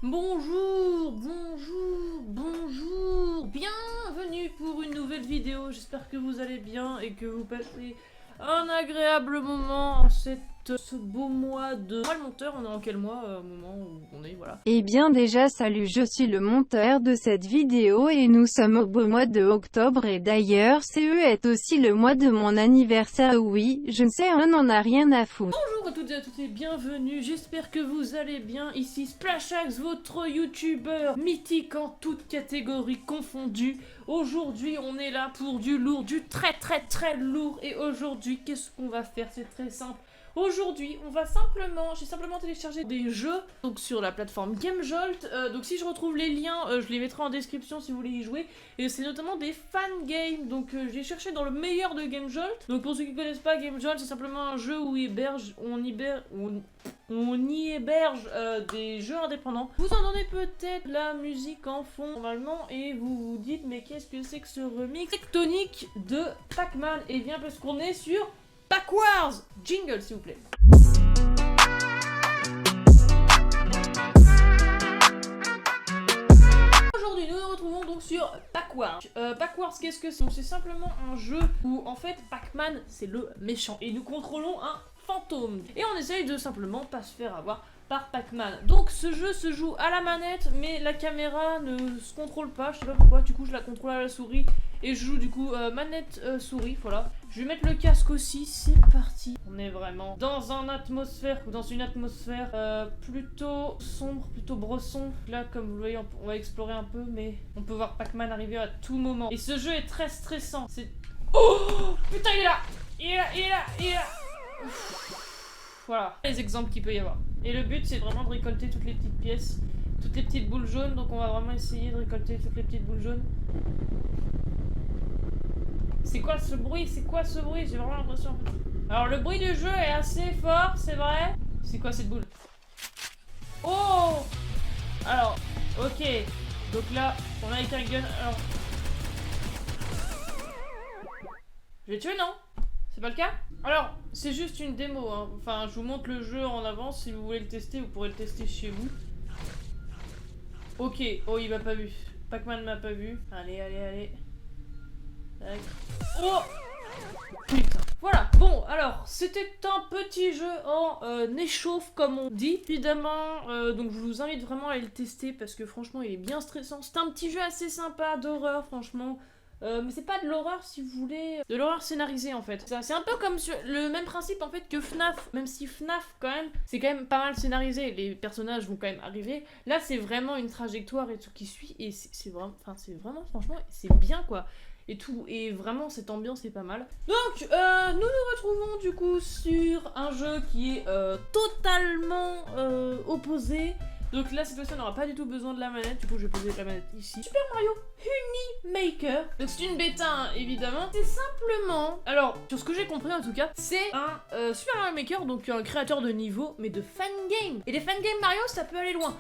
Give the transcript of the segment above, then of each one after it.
Bonjour, bonjour, bonjour, bienvenue pour une nouvelle vidéo, j'espère que vous allez bien et que vous passez un agréable moment en ce beau mois de... Moi le monteur, on est en quel mois au moment où on est, voilà. Eh bien déjà salut, je suis le monteur de cette vidéo et nous sommes au beau mois de octobre et d'ailleurs CE est aussi le mois de mon anniversaire. Oui, je ne sais, on n'en a rien à foutre. Bonjour à toutes et à tous et bienvenue, j'espère que vous allez bien, ici Splashax, votre youtubeur mythique en toutes catégories confondues. Aujourd'hui on est là pour du lourd, du très lourd, et aujourd'hui qu'est-ce qu'on va faire? C'est très simple. Aujourd'hui, j'ai simplement téléchargé des jeux donc sur la plateforme GameJolt. Donc si je retrouve les liens, je les mettrai en description si vous voulez y jouer. Et c'est notamment des fan games. Donc j'ai cherché dans le meilleur de GameJolt. Donc pour ceux qui ne connaissent pas, GameJolt c'est simplement un jeu où on y héberge des jeux indépendants. Vous entendez peut-être la musique en fond normalement et vous vous dites mais qu'est-ce que c'est que ce remix tectonique de Pac-Man? Et bien parce qu'on est sur Backwards! Jingle, s'il vous plaît. Aujourd'hui, nous nous retrouvons donc sur Backwards. Backwards, qu'est-ce que c'est? C'est simplement un jeu où, en fait, Pac-Man, c'est le méchant. Et nous contrôlons un fantôme. Et on essaye de simplement pas se faire avoir par Pac-Man. Donc ce jeu se joue à la manette, mais la caméra ne se contrôle pas, je sais pas pourquoi, du coup je la contrôle à la souris. Et je joue du coup manette souris, voilà. Je vais mettre le casque aussi, c'est parti. On est vraiment dans une atmosphère plutôt sombre, plutôt bresson. Là comme vous le voyez on va explorer un peu, mais on peut voir Pac-Man arriver à tout moment. Et ce jeu est très stressant, c'est... Oh putain il est là. Il est là. Voilà, les exemples qu'il peut y avoir. Et le but c'est vraiment de récolter toutes les petites pièces, toutes les petites boules jaunes. Donc on va vraiment essayer de récolter toutes les petites boules jaunes. C'est quoi ce bruit? J'ai vraiment l'impression. Alors le bruit du jeu est assez fort, c'est vrai. C'est quoi cette boule? Oh! Alors, ok. Donc là, on a avec un gun. Alors... Je vais tuer, non? C'est pas le cas? Alors, c'est juste une démo, hein. Enfin, je vous montre le jeu en avance. Si vous voulez le tester, vous pourrez le tester chez vous. Ok. Oh, il m'a pas vu. Pac-Man m'a pas vu. Allez. Tac. Oh putain. Voilà, bon, alors, c'était un petit jeu en échauffe, comme on dit. Évidemment, donc je vous invite vraiment à aller le tester parce que franchement, il est bien stressant. C'est un petit jeu assez sympa d'horreur, franchement. Mais c'est pas de l'horreur si vous voulez, de l'horreur scénarisée en fait. C'est un peu comme sur le même principe en fait que FNAF, même si FNAF quand même, c'est quand même pas mal scénarisé, les personnages vont quand même arriver. Là c'est vraiment une trajectoire et tout qui suit et c'est vraiment franchement c'est bien quoi. Et tout, et vraiment cette ambiance est pas mal. Donc nous nous retrouvons du coup sur un jeu qui est totalement opposé. Donc là cette fois-ci on n'aura pas du tout besoin de la manette, du coup je vais poser la manette ici. Super Mario Maker. Donc c'est une bêta hein, évidemment. C'est simplement, alors sur ce que j'ai compris en tout cas, c'est un Super Mario Maker, donc un créateur de niveau, mais de fan game. Et les fan games Mario ça peut aller loin.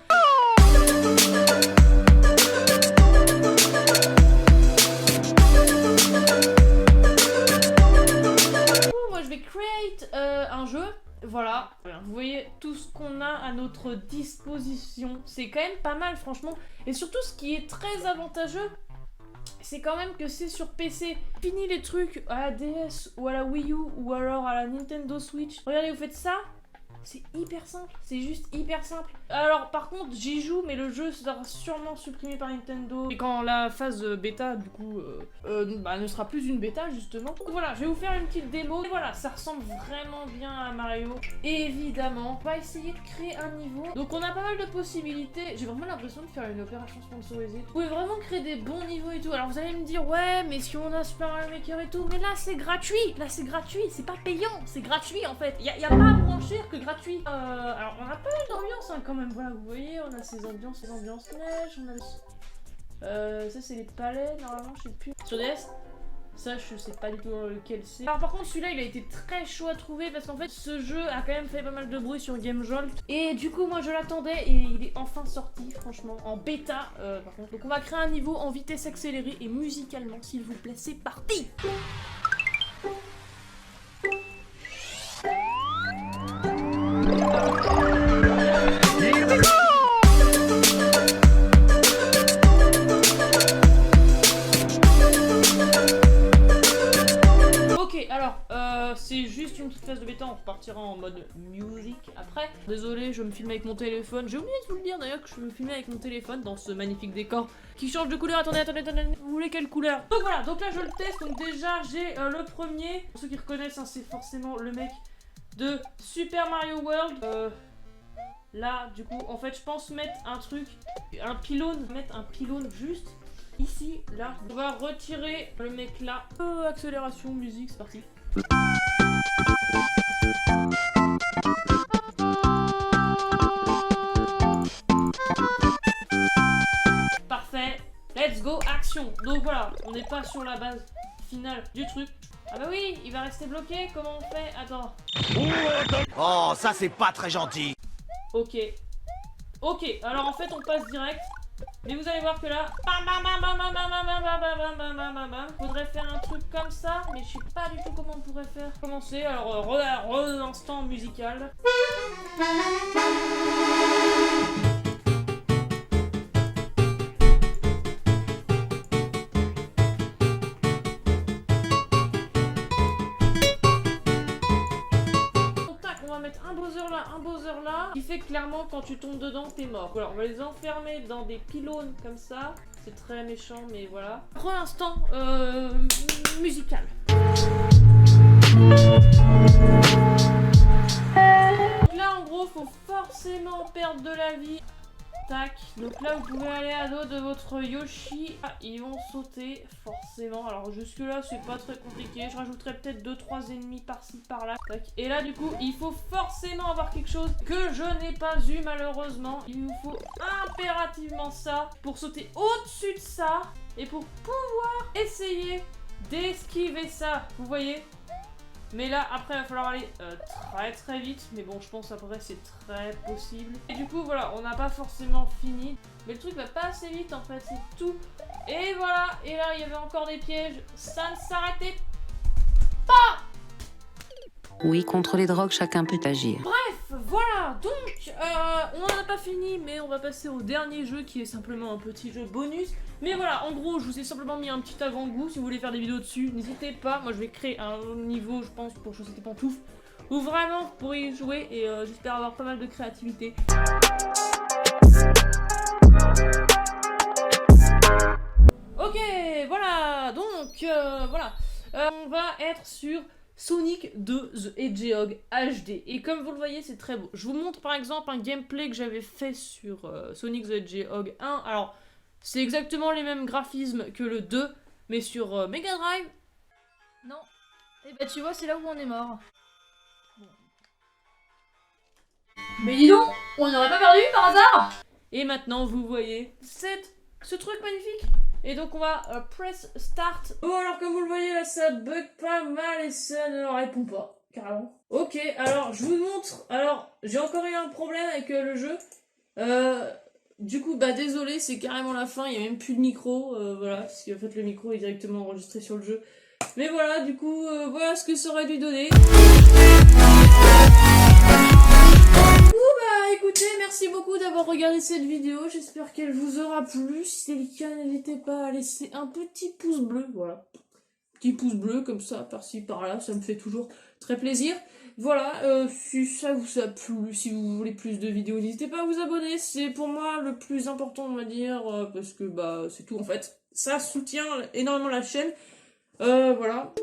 Moi je vais create un jeu. Voilà, vous voyez tout ce qu'on a à notre disposition. C'est quand même pas mal franchement. Et surtout ce qui est très avantageux, c'est quand même que c'est sur PC. Fini les trucs à la DS ou à la Wii U ou alors à la Nintendo Switch. Regardez, vous faites ça. C'est hyper simple, c'est juste hyper simple. Alors par contre j'y joue mais le jeu sera sûrement supprimé par Nintendo. Et quand la phase bêta du coup ne sera plus une bêta justement. Donc voilà, je vais vous faire une petite démo. Et voilà, ça ressemble vraiment bien à Mario. Et évidemment, on va essayer de créer un niveau. Donc on a pas mal de possibilités. J'ai vraiment l'impression de faire une opération sponsorisée. Vous pouvez vraiment créer des bons niveaux et tout. Alors vous allez me dire ouais mais si on a Super Mario Maker et tout. Mais là c'est gratuit, c'est pas payant, c'est gratuit en fait. Y a pas moins cher que gratuit. Alors on a pas mal d'ambiance hein, quand même, voilà vous voyez, on a ces ambiances neige, on a ça c'est les palais normalement, je sais plus. Sur DS, ça je sais pas du tout lequel c'est. Alors par contre celui-là il a été très chaud à trouver parce qu'en fait ce jeu a quand même fait pas mal de bruit sur GameJolt. Et du coup moi je l'attendais et il est enfin sorti franchement, en bêta par contre. Donc on va créer un niveau en vitesse accélérée et musicalement s'il vous plaît, c'est parti. phase de bêta, on repartira en mode music après. Désolé, je me filme avec mon téléphone. J'ai oublié de vous le dire d'ailleurs que je me filmais avec mon téléphone dans ce magnifique décor qui change de couleur. Attendez. Vous voulez quelle couleur? Donc voilà, donc là je le teste. Donc déjà j'ai le premier. Pour ceux qui reconnaissent, hein, c'est forcément le mec de Super Mario World. Là, du coup, en fait, je pense mettre un truc, mettre un pylône juste ici, là. On va retirer le mec là. Accélération, musique, c'est parti. Parfait. Let's go, action. Donc voilà, on n'est pas sur la base finale du truc. Ah bah oui, il va rester bloqué. Comment on fait? Attends. Oh, ça c'est pas très gentil. Ok, alors en fait on passe direct. Mais vous allez voir que là, faudrait faire un truc comme ça, mais je sais pas du tout comment on pourrait faire. Commencer, alors instant musical. Un Bowser là, qui fait clairement quand tu tombes dedans t'es mort. Voilà, on va les enfermer dans des pylônes comme ça. C'est très méchant mais voilà. Pour l'instant musical. Donc là en gros faut forcément perdre de la vie. Tac, donc là vous pouvez aller à dos de votre Yoshi. Ah, ils vont sauter forcément. Alors jusque là c'est pas très compliqué. Je rajouterai peut-être 2-3 ennemis par-ci par-là. Tac. Et là du coup il faut forcément avoir quelque chose que je n'ai pas eu malheureusement. Il nous faut impérativement ça pour sauter au-dessus de ça et pour pouvoir essayer d'esquiver ça. Vous voyez? Mais là, après, il va falloir aller très vite. Mais bon, je pense après, c'est très possible. Et du coup, voilà, on n'a pas forcément fini. Mais le truc va pas assez vite, en fait, c'est tout. Et voilà, et là, il y avait encore des pièges. Ça ne s'arrêtait pas. Oui, contre les drogues, chacun peut agir. Bref, voilà, donc, on n'en a pas fini, mais on va passer au dernier jeu qui est simplement un petit jeu bonus. Mais voilà, en gros, je vous ai simplement mis un petit avant-goût. Si vous voulez faire des vidéos dessus, n'hésitez pas. Moi, je vais créer un niveau, je pense, pour Chaussettes et Pantoufles, où vraiment vous pourrez y jouer et j'espère avoir pas mal de créativité. Ok, voilà, donc, voilà. On va être sur Sonic the Hedgehog HD. Et comme vous le voyez, c'est très beau. Je vous montre par exemple un gameplay que j'avais fait sur Sonic the Hedgehog 1. Alors, c'est exactement les mêmes graphismes que le 2, mais sur Mega Drive. Non. Et bah tu vois, c'est là où on est mort. Bon. Mais dis donc, on n'aurait pas perdu par hasard? Et maintenant, vous voyez ce truc magnifique. Et donc on va press start. Oh, alors comme vous le voyez là, ça bug pas mal et ça ne répond pas, carrément. Ok, alors je vous montre. Alors j'ai encore eu un problème avec le jeu. Du coup, bah désolé, c'est carrément la fin, il n'y a même plus de micro. Voilà, parce qu'en fait le micro est directement enregistré sur le jeu. Mais voilà, du coup, voilà ce que ça aurait dû donner. Écoutez, merci beaucoup d'avoir regardé cette vidéo, j'espère qu'elle vous aura plu. Si c'est le cas, n'hésitez pas à laisser un petit pouce bleu, voilà. Petit pouce bleu comme ça, par-ci, par-là, ça me fait toujours très plaisir. Voilà, si ça vous a plu, si vous voulez plus de vidéos, n'hésitez pas à vous abonner, c'est pour moi le plus important, on va dire, parce que bah c'est tout en fait. Ça soutient énormément la chaîne, voilà.